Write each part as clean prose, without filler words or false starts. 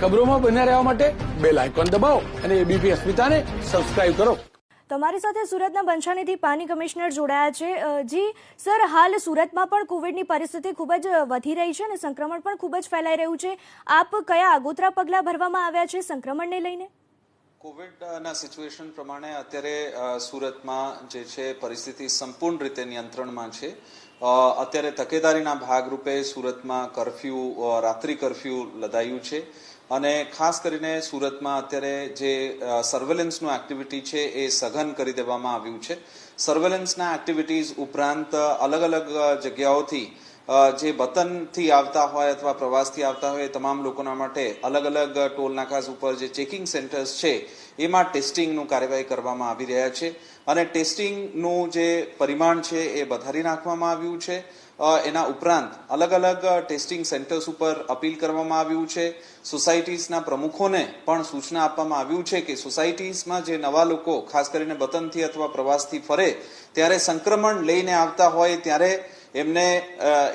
ખબરોમાં બન્યા રહેવા માટે બેલ આઇકોન દબાવો અને એબીપી અસ્મિતાને સબસ્ક્રાઇબ કરો. તમારી સાથે સુરતના બંછાણીથી પાણી કમિશનર જોડાયા છે. જી સર, હાલ સુરતમાં પણ કોવિડની પરિસ્થિતિ ખૂબ જ વધી રહી છે અને સંક્રમણ પણ ખૂબ જ ફેલાઈ રહ્યું છે. આપ કયા આગોતરા પગલાં ભરવામાં આવ્યા છે સંક્રમણને લઈને? કોવિડના સિચ્યુએશન પ્રમાણે અત્યારે સુરતમાં જે છે પરિસ્થિતિ સંપૂર્ણ રીતે નિયંત્રણમાં છે. અત્યારે તકેદારીના ભાગરૂપે સુરતમાં રાત્રિ કર્ફ્યુ લદાયું છે અને ખાસ કરીને સુરતમાં અત્યારે જે સર્વેલન્સનું એક્ટિવિટી છે એ સઘન કરી દેવામાં આવ્યું છે. સર્વેલન્સના એક્ટિવિટીઝ ઉપરાંત અલગ અલગ જગ્યાઓથી જે વતનથી આવતા હોય અથવા પ્રવાસથી આવતા હોય એ તમામ લોકોના માટે અલગ અલગ ટોલ નાકા ઉપર જે ચેકિંગ સેન્ટર્સ છે એમાં ટેસ્ટિંગનું કાર્યવાહી કરવામાં આવી રહ્યા છે અને ટેસ્ટિંગનું જે પરિમાણ છે એ વધારી નાખવામાં આવ્યું છે. એના ઉપરાંત અલગ અલગ ટેસ્ટિંગ સેન્ટર્સ ઉપર અપીલ કરવામાં આવ્યું છે. સોસાયટીઝના પ્રમુખોને પણ સૂચના આપવામાં આવ્યું છે કે સોસાયટીઝમાં જે નવા લોકો ખાસ કરીને વતનથી અથવા પ્રવાસથી ફરે ત્યારે સંક્રમણ લઈને આવતા હોય ત્યારે એમને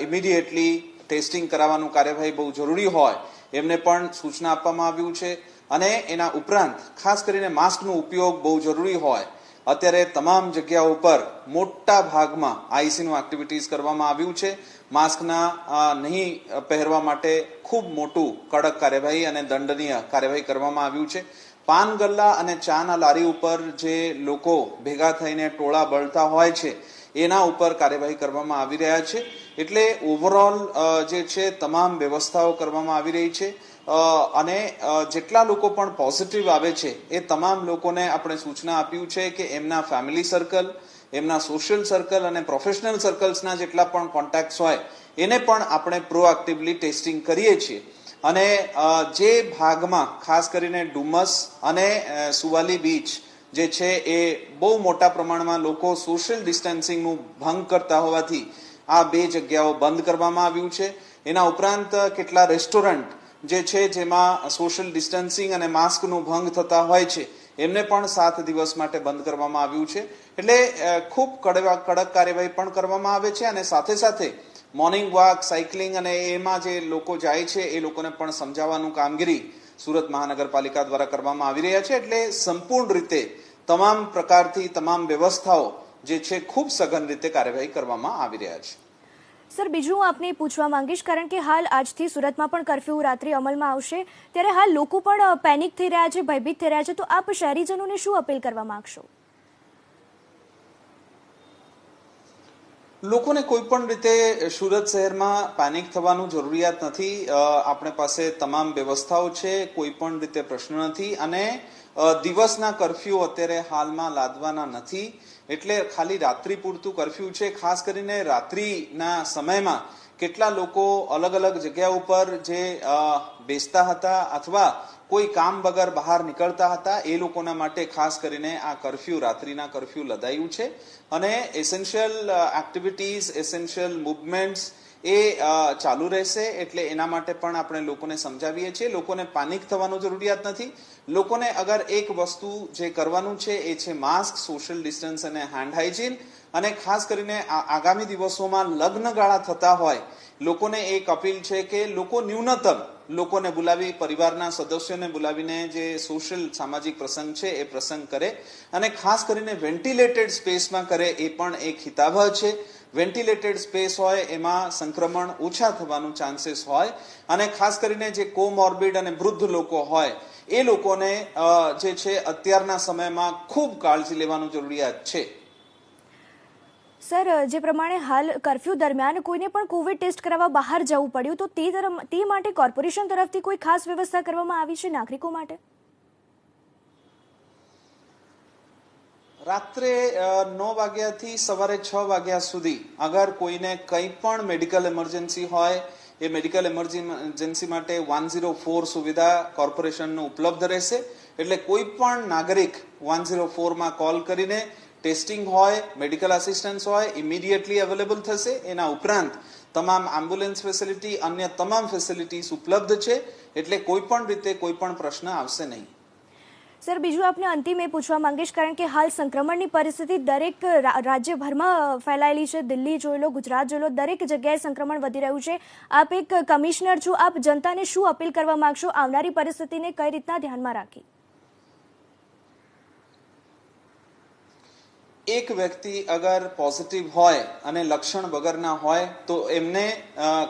ઇમિડિયેટલી ટેસ્ટિંગ કરાવવાનું કાર્યવાહી બહુ જરૂરી હોય એમને પણ સૂચના આપવામાં આવ્યું છે. અને એના ઉપરાંત ખાસ કરીને માસ્કનો ઉપયોગ બહુ જરૂરી હોય. અત્યારે તમામ જગ્યાઓ ઉપર મોટા ભાગમાં આઈસીનું એક્ટિવિટીઝ કરવામાં આવ્યું છે. માસ્કના નહીં પહેરવા માટે ખૂબ મોટું કડક કાર્યવાહી અને દંડનીય કાર્યવાહી કરવામાં આવ્યું છે. પાન ગલ્લા અને ચાના લારી ઉપર જે લોકો ભેગા થઈને ટોળા બળતા હોય છે એના ઉપર કાર્યવાહી કરવામાં આવી રહ્યા છે. એટલે ઓવરઓલ જે છે તમામ વ્યવસ્થાઓ કરવામાં આવી રહી છે અને જેટલા લોકો પણ પોઝિટિવ આવે છે એ તમામ લોકોને આપણે સૂચના આપ્યું છે કે એમના ફેમિલી સર્કલ, એમના સોશિયલ સર્કલ અને પ્રોફેશનલ સર્કલ્સના જેટલા પણ કોન્ટેક્ટ્સ હોય એને પણ આપણે પ્રોએક્ટિવલી ટેસ્ટિંગ કરીએ છીએ. અને જે ભાગમાં ખાસ કરીને ડુમસ અને સુવાલી બીચ જે છે એ બહુ મોટા પ્રમાણમાં લોકો સોશિયલ ડિસ્ટન્સિંગનું ભંગ કરતા હોવાથી આ બે જગ્યાઓ બંધ કરવામાં આવ્યું છે. એના ઉપરાંત કેટલા રેસ્ટોરન્ટ જે છે જેમાં સોશિયલ ડિસ્ટન્સિંગ અને માસ્કનું ભંગ થતા હોય છે એમને પણ 7 દિવસ માટે બંધ કરવામાં આવ્યું છે. એટલે ખૂબ કડક કાર્યવાહી પણ કરવામાં આવે છે અને સાથે સાથે મોર્નિંગ વોક, સાયકલિંગ અને એમાં જે લોકો જાય છે એ લોકોને પણ સમજાવવાનું કામગીરી સુરત મહાનગરપાલિકા દ્વારા કરવામાં આવી રહ્યા છે. એટલે સંપૂર્ણ રીતે તમામ પ્રકારથી તમામ વ્યવસ્થાઓ જે છે ખૂબ સઘન રીતે કાર્યવાહી કરવામાં આવી રહ્યા છે. સર, બીજું હું આપને પૂછવા માંગીશ, કારણ કે હાલ આજથી સુરતમાં પણ કર્ફ્યુ રાત્રિ અમલમાં આવશે, ત્યારે હાલ લોકો પણ પેનિક થઈ રહ્યા છે, ભયભીત થઈ રહ્યા છે, તો આપ શહેરીજનોને શું અપીલ કરવા માંગશો? લોકોને કોઈ પણ રીતે સુરત શહેરમાં પેનિક થવાનું જરૂરિયાત નથી. આપણે પાસે તમામ વ્યવસ્થાઓ છે, કોઈ પણ રીતે પ્રશ્ન નથી અને દિવસના કર્ફ્યુ અત્યારે હાલમાં લાદવાના નથી. એટલે ખાલી રાત્રિ પૂરતું કર્ફ્યુ છે. ખાસ કરીને રાત્રિના સમયમાં કેટલા લોકો અલગ અલગ જગ્યા ઉપર જે બેસતા હતા અથવા કોઈ કામ વગર બહાર નીકળતા હતા એ લોકોના માટે ખાસ કરીને આ કર્ફ્યુ, રાત્રિના કર્ફ્યુ લદાયું છે. અને એસેન્શિયલ એક્ટિવિટીઝ, એસેન્શિયલ મુવમેન્ટ્સ એ ચાલુ રહેશે. એટલે એના માટે પણ આપણે લોકોને સમજાવીએ છીએ. લોકોને પેનિક થવાનું જરૂરિયાત નથી. લોકોને અગર એક વસ્તુ જે કરવાનું છે એ છે માસ્ક, સોશિયલ ડિસ્ટન્સ અને હેન્ડ હાઇજીન. અને ખાસ કરીને આગામી દિવસોમાં લગ્નગાળા થતા હોય લોકોને એક અપીલ છે કે લોકો ન્યૂનતમ લોકોને બોલાવી, પરિવારના સદસ્યોને બોલાવીને જે સોશિયલ સામાજિક પ્રસંગ છે એ પ્રસંગ કરે અને ખાસ કરીને વેન્ટિલેટેડ સ્પેસમાં કરે એ પણ એક હિતાવહ છે. વેન્ટિલેટેડ સ્પેસ હોય એમાં સંક્રમણ ઓછા થવાનું ચાન્સીસ હોય અને ખાસ કરીને જે કોમોર્બિડ અને વૃદ્ધ લોકો હોય એ લોકોને જે છે અત્યારના સમયમાં ખૂબ કાળજી લેવાનું જરૂરિયાત છે. સર, જે પ્રમાણે હાલ કર્ફ્યુ દરમિયાન કોઈને પણ કોવિડ ટેસ્ટ કરાવવા બહાર જવું પડ્યું, તો તે માટે કોર્પોરેશન તરફથી કોઈ ખાસ વ્યવસ્થા કરવામાં આવી છે નાગરિકો માટે? રાત્રે 9 વાગ્યાથી સવારે 6 વાગ્યા સુધી અગર કોઈને કંઈ પણ મેડિકલ ઇમરજન્સી હોય એ મેડિકલ ઇમરજન્સી માટે 104 સુવિધા કોર્પોરેશનનું ઉપલબ્ધ રહેશે. એટલે કોઈ પણ નાગરિક 104માં કોલ કરીને ટેસ્ટિંગ હોય, મેડિકલ આસિસ્ટન્સ હોય, ઇમિડિયેટલી અવેલેબલ થશે. એના ઉપરાંત તમામ એમ્બ્યુલન્સ ફેસિલિટી, અન્ય તમામ ફેસિલિટીઝ ઉપલબ્ધ છે. એટલે કોઈ પણ રીતે કોઈ પણ પ્રશ્ન આવશે નહીં. સર, બીજું આપને અંતિમ એ પૂછવા માંગીશ, કારણ કે હાલ સંક્રમણની પરિસ્થિતિ દરેક રાજ્યભરમાં ફેલાયેલી છે. દિલ્હી જોઈ લો, ગુજરાત જોઈ લો, દરેક જગ્યાએ સંક્રમણ વધી રહ્યું છે. આપ એક કમિશનર છો, આપ જનતાને શું અપીલ કરવા માંગશો? આવનારી પરિસ્થિતિને કઈ રીતના ધ્યાનમાં રાખી? એક વ્યક્તિ અગર પોઝિટિવ હોય અને લક્ષણ વગરના હોય તો એમને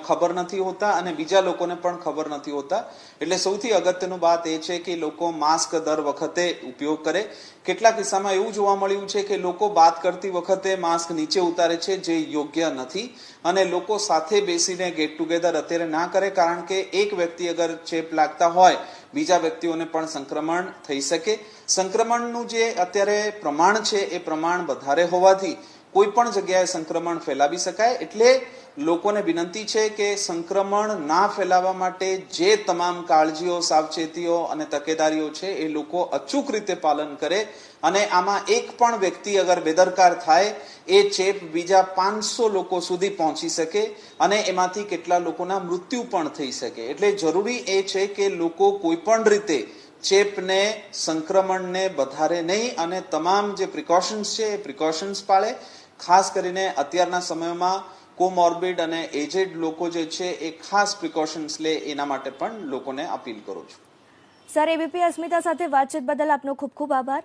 ખબર નથી હોતા અને બીજા લોકોને પણ ખબર નથી હોતા. એટલે સૌથી અગત્યનું વાત એ છે કે લોકો માસ્ક દર વખતે ઉપયોગ કરે. કેટલાક કિસ્સામાં એવું જોવા મળ્યું છે કે લોકો વાત કરતી વખતે માસ્ક નીચે ઉતારે છે, જે યોગ્ય નથી. અને લોકો સાથે બેસીને ગેટ ટુગેધર અત્યારે ના કરે, કારણ કે એક વ્યક્તિ અગર ચેપ લાગતા હોય બીજા વ્યક્તિઓને પણ સંક્રમણ થઈ શકે. સંક્રમણનું જે અત્યારે પ્રમાણ છે એ પ્રમાણ વધારે હોવાથી કોઈ પણ જગ્યાએ સંક્રમણ ફેલાવી શકાય. એટલે લોકોને વિનંતી છે કે સંક્રમણ ના ફેલાવા માટે જે તમામ કાળજીઓ, સાવચેતીઓ અને તકેદારીઓ છે એ લોકો અચૂક રીતે પાલન કરે. અને આમાં એક પણ વ્યક્તિ અગર બેદરકાર થાય એ ચેપ બીજા 500 લોકો સુધી પહોંચી શકે અને એમાંથી કેટલા લોકોના મૃત્યુ પણ થઈ શકે. એટલે જરૂરી એ છે કે લોકો કોઈ પણ રીતે ચેપને, સંક્રમણને વધારે નહીં અને તમામ જે પ્રિકોશન્સ છે એ પ્રિકોશન્સ પાળે. ખાસ કરીને અત્યારના સમયમાં કોમોર્બિડ અને એજેડ લોકો જે છે એ ખાસ પ્રિકોશન્સ લે, એના માટે પણ લોકોને અપીલ કરું છું. સર, એબીપી અસ્મિતા સાથે વાતચીત બદલ આપનો ખૂબ ખૂબ આભાર.